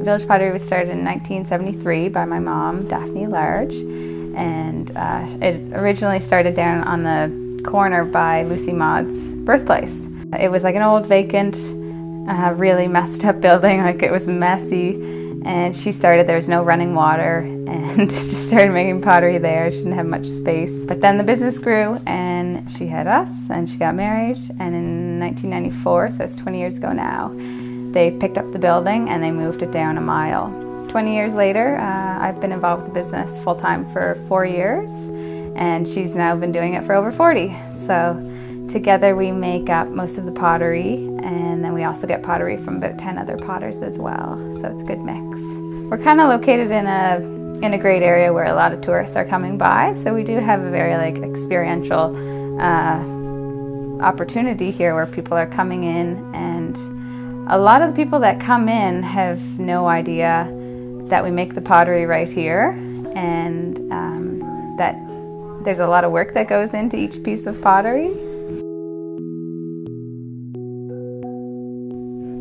Village Pottery was started in 1973 by my mom, Daphne Large, and it originally started down on the corner by Lucy Maud's birthplace. It was like an old vacant, really messed up building, like it was messy, and she started, there was no running water, and just started making pottery there. She didn't have much space. But then the business grew, and she had us, and she got married, and in 1994, so it's 20 years ago now, they picked up the building and they moved it down a mile. 20 years later, I've been involved with the business full-time for 4 years, and she's now been doing it for over 40. So together we make up most of the pottery, and then we also get pottery from about 10 other potters as well, so it's a good mix. We're kind of located in a great area where a lot of tourists are coming by, so we do have a very experiential opportunity here where people are coming in, and a lot of the people that come in have no idea that we make the pottery right here, and that there's a lot of work that goes into each piece of pottery.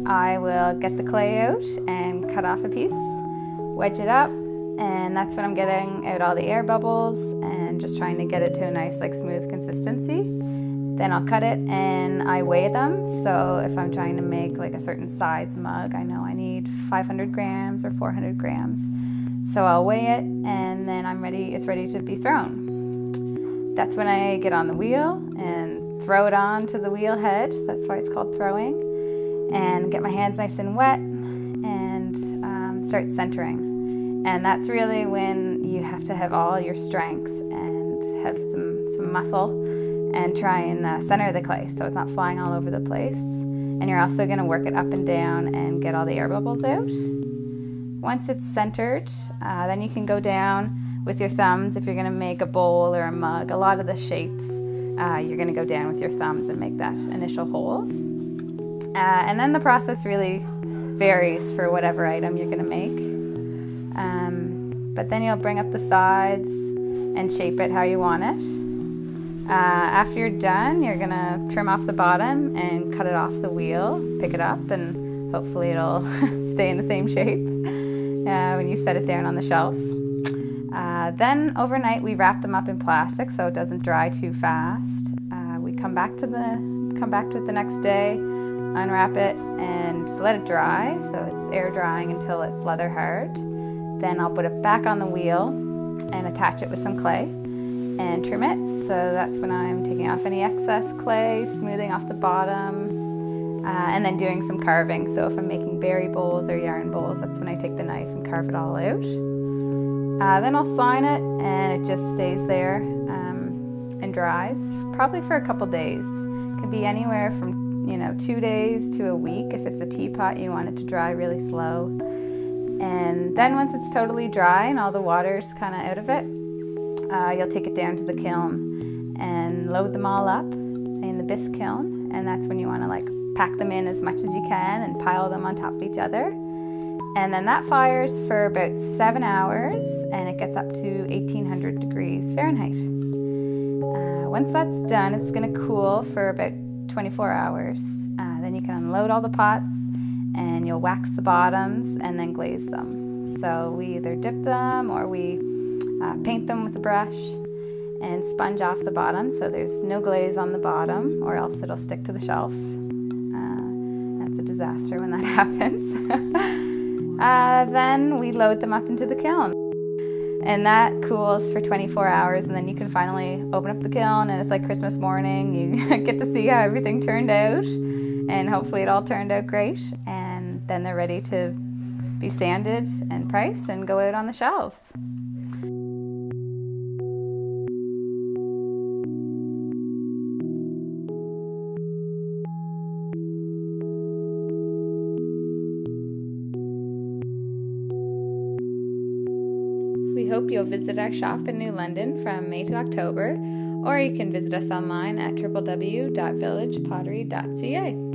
I will get the clay out and cut off a piece, wedge it up, and that's when I'm getting out all the air bubbles and just trying to get it to a nice smooth consistency. Then I'll cut it and I weigh them. So if I'm trying to make a certain size mug, I know I need 500 grams or 400 grams. So I'll weigh it, and then it's ready to be thrown. That's when I get on the wheel and throw it onto the wheel head. That's why it's called throwing. And get my hands nice and wet and start centering. And that's really when you have to have all your strength and have some muscle and try and center the clay so it's not flying all over the place. And you're also going to work it up and down and get all the air bubbles out. Once it's centered, then you can go down with your thumbs if you're going to make a bowl or a mug. A lot of the shapes, you're going to go down with your thumbs and make that initial hole. And then the process really varies for whatever item you're going to make. But then you'll bring up the sides and shape it how you want it. After you're done, you're going to trim off the bottom and cut it off the wheel, pick it up, and hopefully it'll stay in the same shape when you set it down on the shelf. Then overnight we wrap them up in plastic so it doesn't dry too fast. We come back to it the next day, unwrap it and let it dry, so it's air drying until it's leather hard. Then I'll put it back on the wheel and attach it with some clay and trim it. So that's when I'm taking off any excess clay, smoothing off the bottom, and then doing some carving. So if I'm making berry bowls or yarn bowls, that's when I take the knife and carve it all out. Then I'll sign it, and it just stays there and dries, probably for a couple days. It could be anywhere from 2 days to a week. If it's a teapot, you want it to dry really slow. And then once it's totally dry and all the water's kind of out of it, you'll take it down to the kiln and load them all up in the bisque kiln, and that's when you want to pack them in as much as you can and pile them on top of each other. And then that fires for about 7 hours, and it gets up to 1800 degrees Fahrenheit. Once that's done, it's going to cool for about 24 hours. Then you can unload all the pots, and you'll wax the bottoms and then glaze them. So we either dip them or we paint them with a brush and sponge off the bottom so there's no glaze on the bottom, or else it'll stick to the shelf. That's a disaster when that happens. Then we load them up into the kiln, and that cools for 24 hours, and then you can finally open up the kiln, and it's like Christmas morning. You get to see how everything turned out, and hopefully it all turned out great, and then they're ready to be sanded and priced and go out on the shelves. We hope you'll visit our shop in New London from May to October, or you can visit us online at www.villagepottery.ca.